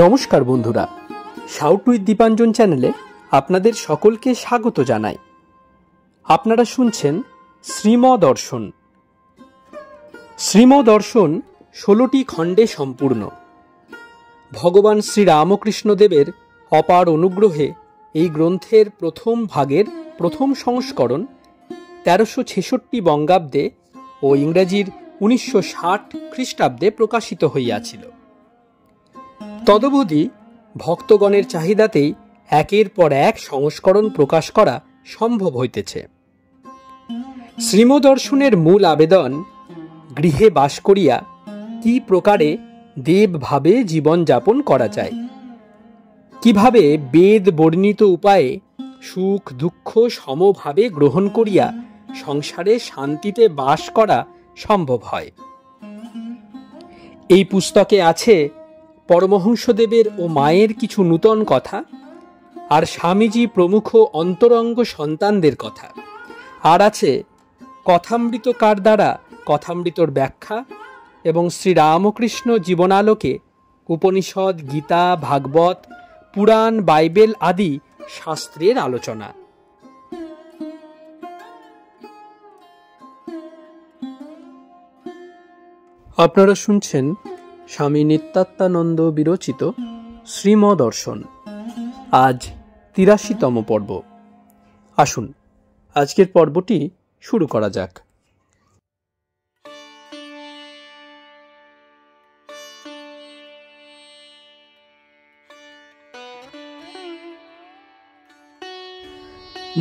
নমস্কার বন্ধুরা, shout with Dipanjan চ্যানেলে আপনাদের সকলকে স্বাগত জানাই। আপনারা শুনছেন শ্রীমদর্শন। শ্রীমদর্শন 16টি খণ্ডে সম্পূর্ণ। ভগবান শ্রীরামকৃষ্ণদেবের অপার অনুগ্রহে এই গ্রন্থের প্রথম ভাগের প্রথম সংস্করণ 1366 বঙ্গাব্দে ও ইংরেজির 1960 খ্রিস্টাব্দে প্রকাশিত হইয়াছিল। তদবধি ভক্তগণের চাহিদাতেই একের পর এক সংস্করণ প্রকাশ করা সম্ভব হইতেছে। শ্রীমদর্শনের মূল আবেদন, গৃহে বাস করিয়া কি প্রকারে দেবভাবে জীবনযাপন করা যায়, কিভাবে বেদ বর্ণিত উপায়ে সুখ দুঃখ সমভাবে গ্রহণ করিয়া সংসারে শান্তিতে বাস করা সম্ভব হয়। এই পুস্তকে আছে পরমহংসদেবের ও মায়ের কিছু নূতন কথা, আর স্বামীজি প্রমুখ অন্তরঙ্গ সন্তানদের কথা, আর আছে কথামৃতকার দ্বারা কথামৃতর ব্যাখ্যা এবং শ্রীরামকৃষ্ণ জীবনালোকে উপনিষদ, গীতা, ভাগবত, পুরাণ, বাইবেল আদি শাস্ত্রের আলোচনা। আপনারা শুনছেন স্বামী নিত্যাত্মানন্দ বিরচিত শ্রীমদর্শন। আজ 83তম পর্ব। আসুন আজকের পর্বটি শুরু করা যাক।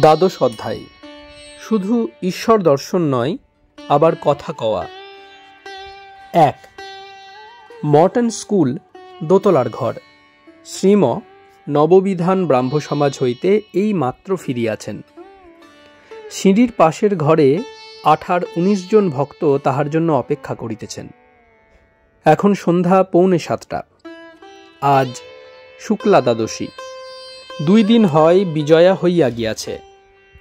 দ্বাদশ অধ্যায়। শুধু ঈশ্বর দর্শন নয়, আবার কথা কওয়া। 1. মর্টন স্কুল, দোতলার ঘর। শ্রীম নববিধান ব্রাহ্ম সমাজ হইতে এই মাত্র ফিরিয়াছেন। সিঁড়ির পাশের ঘরে 18-19 জন ভক্ত তাহার জন্য অপেক্ষা করিতেছেন। এখন সন্ধ্যা 6:45। আজ শুক্লা দ্বাদশী। 2 দিন হয় বিজয়া হইয়া গিয়াছে।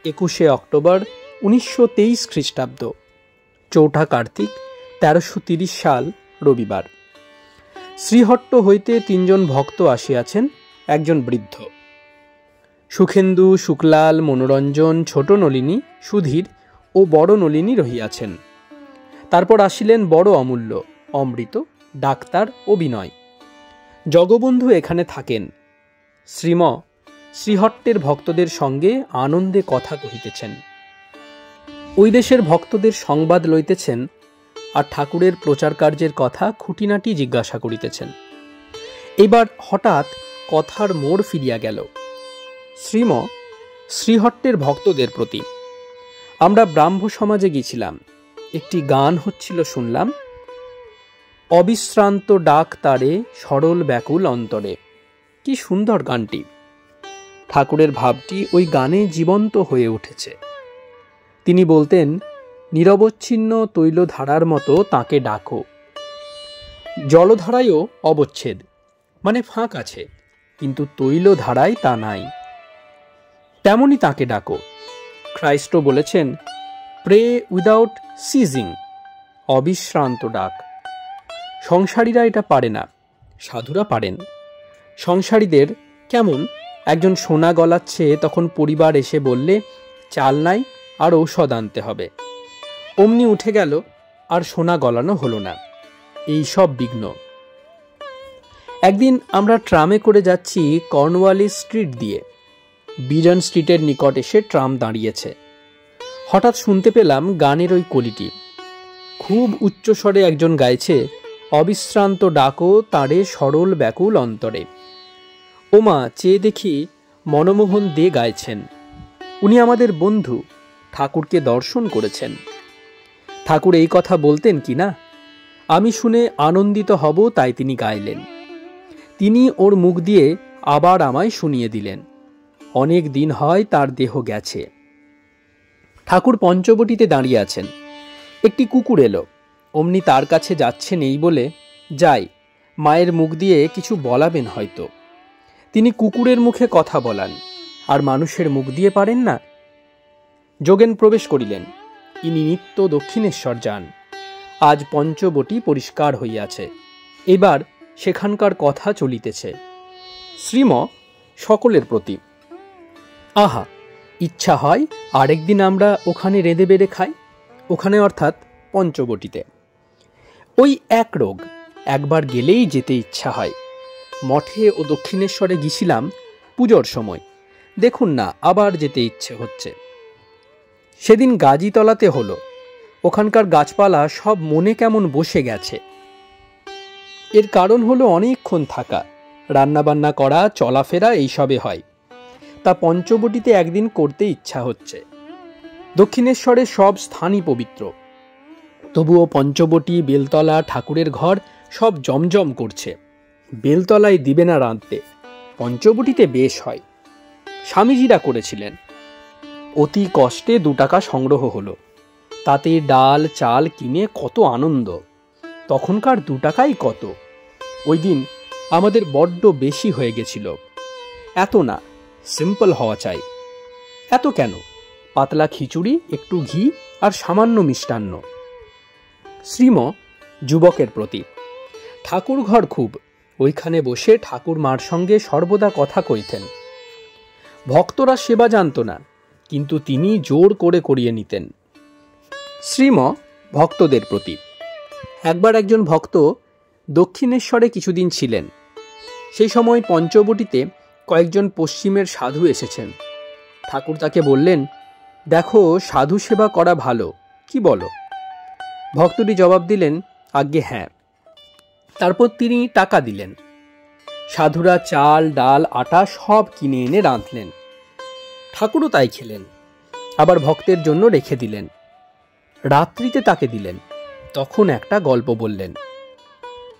21শে অক্টোবর 1923 খ্রিস্টাব্দ, চৌঠা কার্তিক, 1330 সাল, রবিবার। শ্রীহট্ট হইতে 3 জন ভক্ত আসিয়াছেন, একজন বৃদ্ধ। সুখেন্দু, শুক্লাল, মনোরঞ্জন, ছোট নলিনী, সুধীর ও বড় নলিনী রহিয়াছেন। তারপর আসিলেন বড় অমূল্য, অমৃত, ডাক্তার ও বিনয়। জগবন্ধু এখানে থাকেন। শ্রীম শ্রীহট্টের ভক্তদের সঙ্গে আনন্দে কথা কহিতেছেন। ওই দেশের ভক্তদের সংবাদ লইতেছেন, আর ঠাকুরের প্রচার কার্যের কথা খুঁটিনাটি জিজ্ঞাসা করিতেছেন। এবার হঠাৎ কথার মোড় ফিরিয়া গেল। শ্রীম শ্রীহট্টের ভক্তদের প্রতি, আমরা ব্রাহ্ম সমাজে গিয়েছিলাম, একটি গান হচ্ছিল শুনলাম, অবিশ্রান্ত ডাক তারে সরল ব্যাকুল অন্তরে। কি সুন্দর গানটি! ঠাকুরের ভাবটি ওই গানে জীবন্ত হয়ে উঠেছে। তিনি বলতেন, নিরবচ্ছিন্ন তৈলধারার মতো তাকে ডাকো। জলধারায়ও অবচ্ছেদ, মানে ফাঁক আছে, কিন্তু তৈলধারায় তা নাই। তেমনি তাকে ডাকো। খ্রাইস্ট বলেছেন, প্রে উইদাউট সিজিং, অবিশ্রান্ত ডাক। সংসারীরা এটা পারে না, সাধুরা পারেন। সংসারীদের কেমন, একজন সোনা গলাচ্ছে, তখন পরিবার এসে বললে চাল নাই আর ঔষধ আনতে হবে, অমনি উঠে গেল, আর সোনা গলানো হলো না। এই সব বিঘ্ন। একদিন আমরা ট্রামে করে যাচ্ছি কর্নওয়ালিস স্ট্রিট দিয়ে। বিজন স্ট্রিটের নিকট এসে ট্রাম দাঁড়িয়েছে। হঠাৎ শুনতে পেলাম গানের ওই কলিটি। খুব উচ্চস্বরে একজন গাইছে, অবিশ্রান্ত ডাকো তারে সরল ব্যাকুল অন্তরে। ওমা, চেয়ে দেখি মনমোহন দে গাইছেন। উনি আমাদের বন্ধু, ঠাকুরকে দর্শন করেছেন। ঠাকুর এই কথা বলতেন কি না, আমি শুনে আনন্দিত হব, তাই তিনি গাইলেন। তিনি ওর মুখ দিয়ে আবার আমায় শুনিয়ে দিলেন। অনেক দিন হয় তার দেহ গেছে। ঠাকুর পঞ্চবটিতে দাঁড়িয়ে আছেন। একটি কুকুর এলো, অমনি তার কাছে যাচ্ছেন এই বলে, যাই, মায়ের মুখ দিয়ে কিছু বলাবেন হয়তো। তিনি কুকুরের মুখে কথা বলান, আর মানুষের মুখ দিয়ে পারেন না। যোগেন প্রবেশ করিলেন। ইনি নিত্য দক্ষিণেশ্বর যান। আজ পঞ্চবটি পরিষ্কার হইয়াছে। এবার সেখানকার কথা চলিতেছে। শ্রীম সকলের প্রতি। আহা, ইচ্ছা হয় আরেকদিন আমরা ওখানে রেঁধে বেড়ে খাই। ওখানে অর্থাৎ পঞ্চবটিতে। ওই এক রোগ, একবার গেলেই যেতে ইচ্ছা হয়। মঠে ও দক্ষিণেশ্বরে গেছিলাম পুজোর সময়, দেখুন না আবার যেতে ইচ্ছে হচ্ছে। সেদিন গাজীতলাতে হলো, ওখানকার গাছপালা সব মনে কেমন বসে গেছে। এর কারণ হলো অনেকক্ষণ থাকা, রান্নাবান্না করা, চলাফেরা এইসবে হয়। তা পঞ্চবটিতে একদিন করতে ইচ্ছা হচ্ছে। দক্ষিণেশ্বরে সব স্থানই পবিত্র, তবুও পঞ্চবটি, বেলতলা, ঠাকুরের ঘর সব জমজম করছে। বেলতলায় দিবে না রাঁধতে, পঞ্চবটিতে বেশ হয়। স্বামীজিরা করেছিলেন। অতি কষ্টে 2 টাকা সংগ্রহ হলো, তাতে ডাল চাল কিনে কত আনন্দ। তখনকার 2 টাকাই কত। ওই দিন আমাদের বড্ড বেশি হয়ে গেছিল। এত না, সিম্পল হওয়া চাই। এত কেন? পাতলা খিচুড়ি, একটু ঘি আর সামান্য মিষ্টান্ন। শ্রীম যুবকের প্রতি। ঠাকুর ঘর খুব, ওইখানে বসে ঠাকুর মার সঙ্গে সর্বদা কথা কইতেন। ভক্তরা সেবা জানত না, কিন্তু তিনি জোর করে করিয়ে নিতেন। শ্রীম ভক্তদের প্রতি। একবার একজন ভক্ত দক্ষিণেশ্বরে কিছুদিন ছিলেন। সেই সময় পঞ্চবটিতে কয়েকজন পশ্চিমের সাধু এসেছেন। ঠাকুর তাকে বললেন, দেখো সাধু সেবা করা ভালো, কি বলো? ভক্তটি জবাব দিলেন, আজ্ঞে হ্যাঁ। তারপর তিনি টাকা দিলেন। সাধুরা চাল ডাল আটা সব কিনে এনে রাঁধলেন। ঠাকুরও তাই খেলেন, আবার ভক্তের জন্য রেখে দিলেন। রাত্রিতে তাকে দিলেন। তখন একটা গল্প বললেন।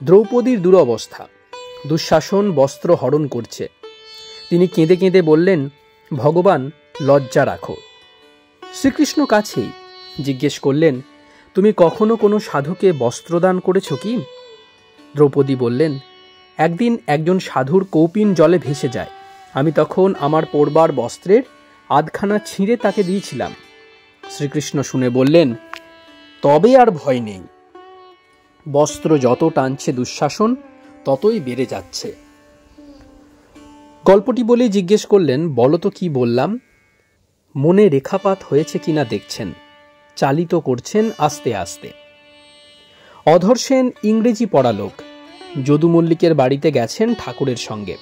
দ্রৌপদীর দুরবস্থা, দুঃশাসন বস্ত্র হরণ করছে। তিনি কেঁদে কেঁদে বললেন, ভগবান লজ্জা রাখো। শ্রীকৃষ্ণ কাছেই জিজ্ঞেস করলেন, তুমি কখনো কোনো সাধুকে বস্ত্রদান করেছ কি? দ্রৌপদী বললেন, একদিন একজন সাধুর কৌপিন জলে ভেসে যায়। আমি তখন আমার পরবার বস্ত্রের আধখানা ছিঁড়ে তাকে দিয়েছিলাম। শ্রীকৃষ্ণ শুনে বললেন, তবে আর ভয় নেই। বস্ত্র যত টানছে দুঃশাসন, ততই বেড়ে যাচ্ছে। গল্পটি বলেই জিজ্ঞেস করলেন, বলো তো কি বললাম? মনে রেখাপাত হয়েছে কিনা দেখছেন, চালিত করছেন আস্তে আস্তে। অধর সেন ইংরেজি পড়া লোক, যদু মল্লিকের বাড়িতে গেছেন ঠাকুরের সঙ্গে।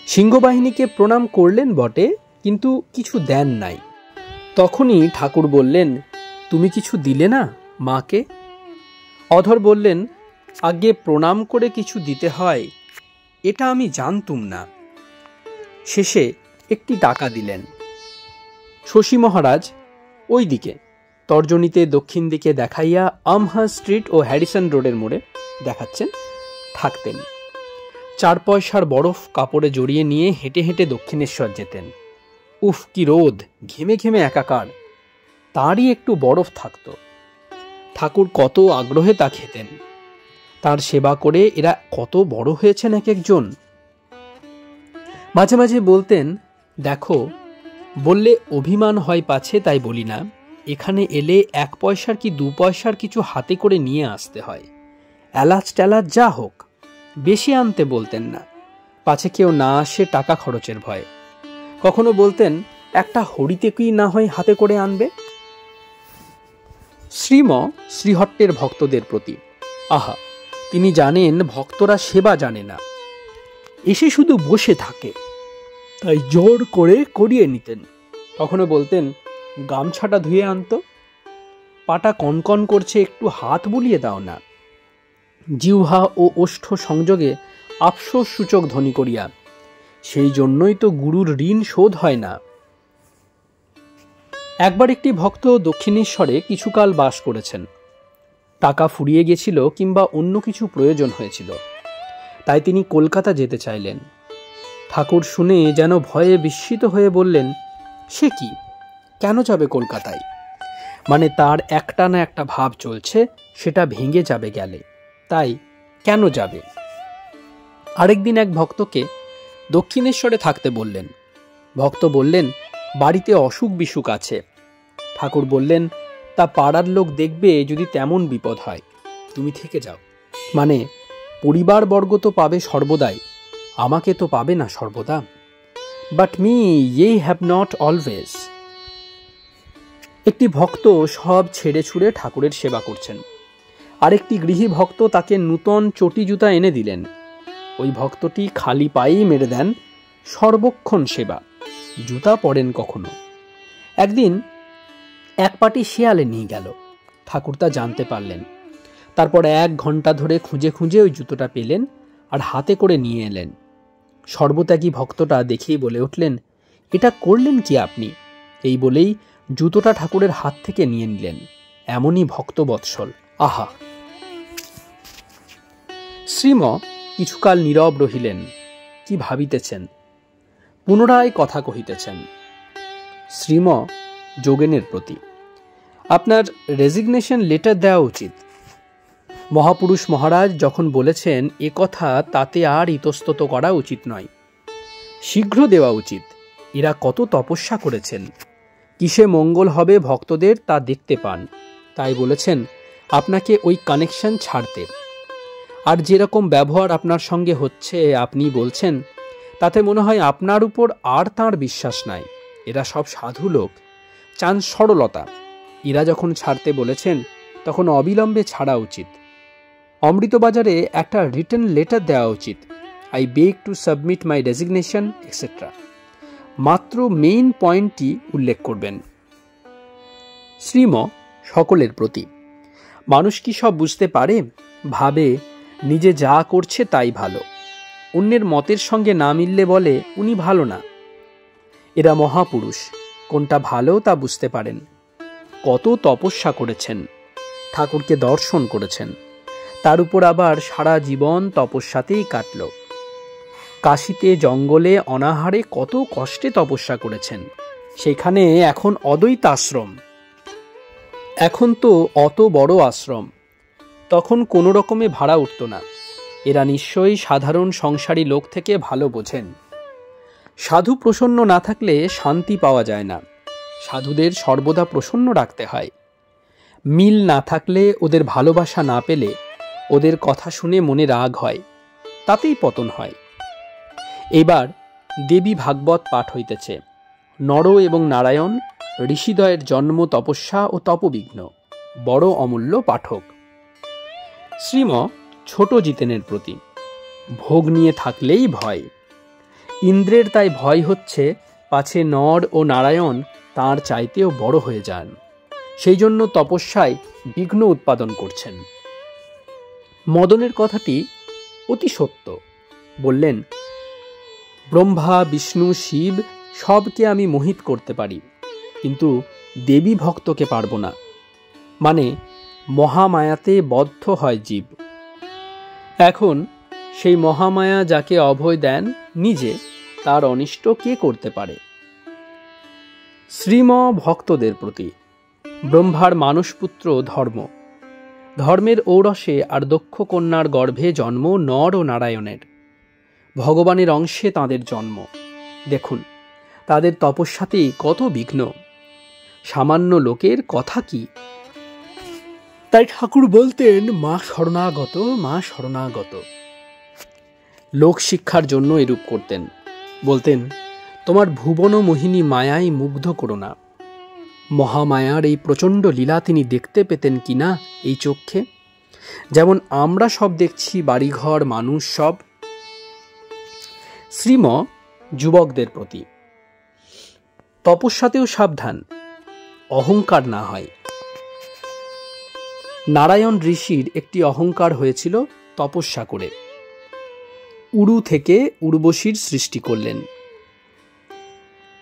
সিংহবাহিনীকে প্রণাম করলেন বটে, কিন্তু কিছু দেন নাই। তখনই ঠাকুর বললেন, তুমি কিছু দিলে না মাকে? অধর বললেন, আগে প্রণাম করে কিছু দিতে হয় এটা আমি জানতুম না। শেষে একটি টাকা দিলেন। শশী মহারাজ ওই দিকে তর্জনীতে দক্ষিণ দিকে দেখাইয়া আমহা স্ট্রিট ও হ্যারিসন রোডের মোড়ে দেখাচ্ছেন থাকতেন। 4 পয়সার বরফ কাপড়ে জড়িয়ে নিয়ে হেঁটে হেঁটে দক্ষিণেশ্বর যেতেন। উফ কি রোদ, ঘেমে ঘেমে একাকার। তারই একটু বরফ থাকত। ঠাকুর কত আগ্রহে তা খেতেন। তার সেবা করে এরা কত বড় হয়েছেন এক একজন। মাঝে মাঝে বলতেন, দেখো, বললে অভিমান হয় পাছে তাই বলি না, এখানে এলে 1 পয়সার কি 2 পয়সার কিছু হাতে করে নিয়ে আসতে হয়। এলাচ টেলাচ যা হোক, বেশি আনতে বলতেন না, পাছে কেউ না আসে টাকা খরচের ভয়ে। কখনো বলতেন, একটা হরিতে কি না হয় হাতে করে আনবে। শ্রীম শ্রীহট্টের ভক্তদের প্রতি। আহা, তিনি জানেন ভক্তরা সেবা জানে না, এসে শুধু বসে থাকে, তাই জোর করে করিয়ে নিতেন। কখনো বলতেন, গামছাটা ধুয়ে আনতো, পাটা কনকন করছে, একটু হাত বুলিয়ে দাও না। জিহ্বা ও ওষ্ঠ সংযোগে আফসোস সূচক ধ্বনি করিয়া, সেই জন্যই তো গুরুর ঋণ শোধ হয় না। একবার একটি ভক্ত দক্ষিণেশ্বরে কিছুকাল বাস করেছেন। টাকা ফুরিয়ে গেছিল কিংবা অন্য কিছু প্রয়োজন হয়েছিল, তাই তিনি কলকাতা যেতে চাইলেন। ঠাকুর শুনে যেন ভয়ে বিস্মিত হয়ে বললেন, সে কি, কেন যাবে কলকাতায়? মানে তার একটা না একটা ভাব চলছে, সেটা ভেঙে যাবে গেলে, তাই কেন যাবে? আরেকদিন এক ভক্তকে দক্ষিণেশ্বরে থাকতে বললেন। ভক্ত বললেন, বাড়িতে অসুখ বিসুখ আছে। ঠাকুর বললেন, তা পাড়ার লোক দেখবে যদি তেমন বিপদ হয়, তুমি থেকে যাও। মানে পরিবারবর্গ তো পাবে সর্বদাই, আমাকে তো পাবে না সর্বদা। বাট মি ইয়ে হ্যাভ নট অলওয়েজ। একটি ভক্ত সব ছেড়ে ছুড়ে ঠাকুরের সেবা করছেন। আরেকটি গৃহী ভক্ত তাকে নূতন চটি জুতা এনে দিলেন। ওই ভক্তটি খালি পায়েই মেরে দেন, সর্বক্ষণ সেবা, জুতা পরেন কখনো। একদিন এক পাটি শিয়ালে নিয়ে গেল, ঠাকুর তা জানতে পারলেন। তারপর 1 ঘন্টা ধরে খুঁজে খুঁজে ওই জুতোটা পেলেন আর হাতে করে নিয়ে এলেন। সর্বত্যাগী ভক্তটা দেখেই বলে উঠলেন, এটা করলেন কি আপনি? এই বলেই জুতোটা ঠাকুরের হাত থেকে নিয়ে নিলেন। এমনই ভক্তবৎসল। আহা! শ্রীম কিছুকাল নীরব রহিলেন, কি ভাবিতেছেন। পুনরায় কথা কহিতেছেন। শ্রীম যোগেনের প্রতি, আপনার রেজিগনেশন লেটার দেওয়া উচিত। মহাপুরুষ মহারাজ যখন বলেছেন এ কথা, তাতে আর ইতস্তত করা উচিত নয়, শীঘ্র দেওয়া উচিত। এরা কত তপস্যা করেছেন, কিসে মঙ্গল হবে ভক্তদের তা দেখতে পান, তাই বলেছেন আপনাকে ওই কানেকশন ছাড়তে। আর যেরকম ব্যবহার আপনার সঙ্গে হচ্ছে, আপনি বলছেন, তাতে মনে হয় আপনার উপর আর তাঁর বিশ্বাস নাই। এরা সব সাধু লোক, চান সরলতা। এরা যখন ছাড়তে বলেছেন তখন অবিলম্বে ছাড়া উচিত। অমৃতবাজারে একটা রিটেন লেটার দেওয়া উচিত, I beg to submit my resignation etcetera. মাত্র মেইন পয়েন্টটি উল্লেখ করবেন। শ্রীম সকলের প্রতি, মানুষ কি সব বুঝতে পারে? ভাবে নিজে যা করছে তাই ভালো, অন্যের মতের সঙ্গে না মিললে বলে উনি ভালো না। এরা মহাপুরুষ, কোনটা ভালো তা বুঝতে পারেন। কত তপস্যা করেছেন, ঠাকুরকে দর্শন করেছেন, তার উপর আবার সারা জীবন তপস্যাতেই কাটল। কাশীতে জঙ্গলে অনাহারে কত কষ্টে তপস্যা করেছেন, সেখানে এখন অদ্বৈত আশ্রম। এখন তো অত বড় আশ্রম, তখন কোনো রকমে ভাড়া উঠত না। এরা নিশ্চয়ই সাধারণ সংসারী লোক থেকে ভালো বোঝেন। সাধু প্রসন্ন না থাকলে শান্তি পাওয়া যায় না, সাধুদের সর্বদা প্রসন্ন রাখতে হয়। মিল না থাকলে, ওদের ভালোবাসা না পেলে, ওদের কথা শুনে মনে রাগ হয়, তাতেই পতন হয়। এবার দেবী ভাগবত পাঠ হইতেছে। নর এবং নারায়ণ, ঋষিদ্বয়ের জন্ম, তপস্যা ও তপবিঘ্ন। বড় অমূল্য পাঠক। শ্রীম ছোট জিতেনের প্রতি, ভোগ নিয়ে থাকলেই ভয়। ইন্দ্রের তাই ভয় হচ্ছে পাছে নর ও নারায়ণ তাঁর চাইতেও বড় হয়ে যান, সেই জন্য তপস্যায় বিঘ্ন উৎপাদন করছেন। মদনের কথাটি অতি সত্য। বললেন, ব্রহ্মা বিষ্ণু শিব সবকে আমি মোহিত করতে পারি, কিন্তু দেবী ভক্তকে পারব না। মানে মহামায়াতে বদ্ধ হয় জীব। এখন সেই মহামায়া যাকে অভয় দেন নিজে, তার অনিষ্ট কে করতে পারে? শ্রীম ভক্তদের প্রতি, ব্রহ্মার মানসপুত্র ধর্ম, ধর্মের ঔরসে আর দক্ষ কন্যার গর্ভে জন্ম নর ও নারায়ণের। ভগবানের অংশে তাঁদের জন্ম। দেখুন তাদের তপস্যাতেই কত বিঘ্ন, সামান্য লোকের কথা কি। তাই ঠাকুর বলতেন, মা শরণাগত, মা শরণাগত। লোক শিক্ষার জন্য এরূপ করতেন। বলতেন, তোমার ভুবন মোহিনী মায়ায় মুগ্ধ করো না। মহামায়ার এই প্রচণ্ড লীলা তিনি দেখতে পেতেন কিনা এই চক্ষে, যেমন আমরা সব দেখছি, বাড়িঘর মানুষ সব। শ্রীম যুবকদের প্রতি, তপস্যাতেও সাবধান, অহংকার না হয়। নারায়ণ ঋষির একটি অহংকার হয়েছিল তপস্যা করে। উড়ু থেকে উর্বশীর সৃষ্টি করলেন।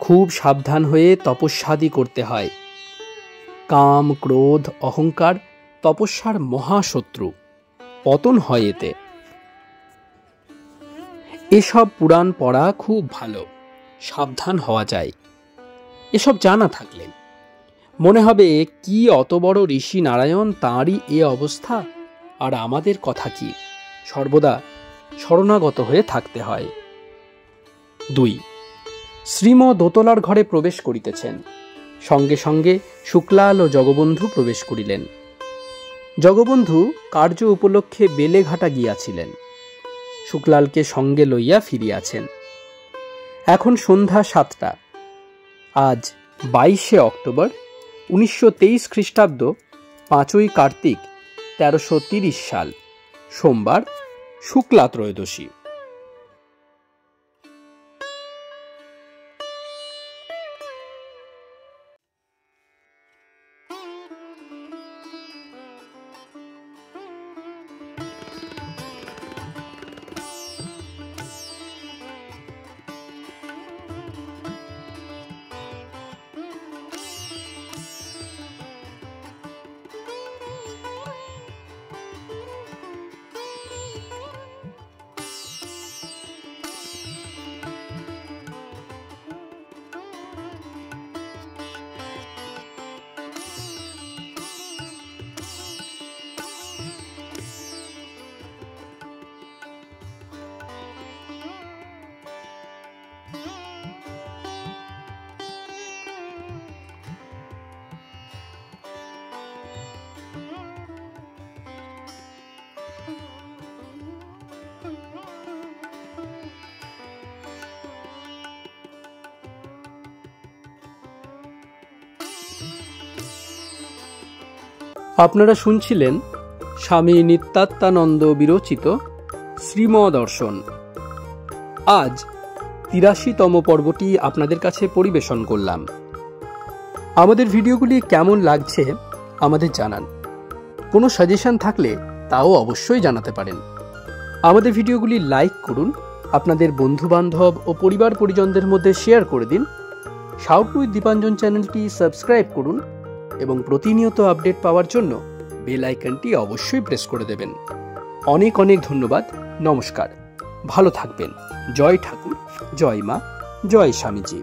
খুব সাবধান হয়ে তপস্যাদি করতে হয়। কাম, ক্রোধ, অহংকার তপস্যার মহাশত্রু, পতন হয় এতে। এসব পুরাণ পড়া খুব ভালো, সাবধান হওয়া যায়। এসব জানা থাকলে মনে হবে কি অত বড় ঋষি নারায়ণ, তাঁরই এ অবস্থা, আর আমাদের কথা কি। সর্বদা শরণাগত হয়ে থাকতে হয়। 2. শ্রীম দোতলার ঘরে প্রবেশ করিতেছেন। সঙ্গে সঙ্গে শুক্লাল ও জগবন্ধু প্রবেশ করিলেন। জগবন্ধু কার্য উপলক্ষে বেলেঘাটা গিয়াছিলেন, শুক্লালকে সঙ্গে লইয়া ফিরিয়াছেন। এখন সন্ধ্যা 7টা। আজ 22শে অক্টোবর 1923 খ্রিস্টাব্দ, 5ই কার্তিক 1330 সাল, সোমবার, শুক্লা ত্রয়োদশী। আপনারা শুনছিলেন স্বামী নিত্যাত্মানন্দ বিরচিত শ্রীমদর্শন। আজ 83তম পর্বটি আপনাদের কাছে পরিবেশন করলাম। আমাদের ভিডিওগুলি কেমন লাগছে আমাদের জানান। কোনো সাজেশন থাকলে তাও অবশ্যই জানাতে পারেন। আমাদের ভিডিওগুলি লাইক করুন, আপনাদের বন্ধুবান্ধব ও পরিবার পরিজনদের মধ্যে শেয়ার করে দিন। শাউট উইথ দীপাঞ্জন চ্যানেলটি সাবস্ক্রাইব করুন এবং প্রতিনিয়ত আপডেট পাওয়ার জন্য বেল আইকনটি অবশ্যই প্রেস করে দেবেন। অনেক অনেক ধন্যবাদ। নমস্কার, ভালো থাকবেন। জয় ঠাকুর, জয় মা, জয় স্বামীজি।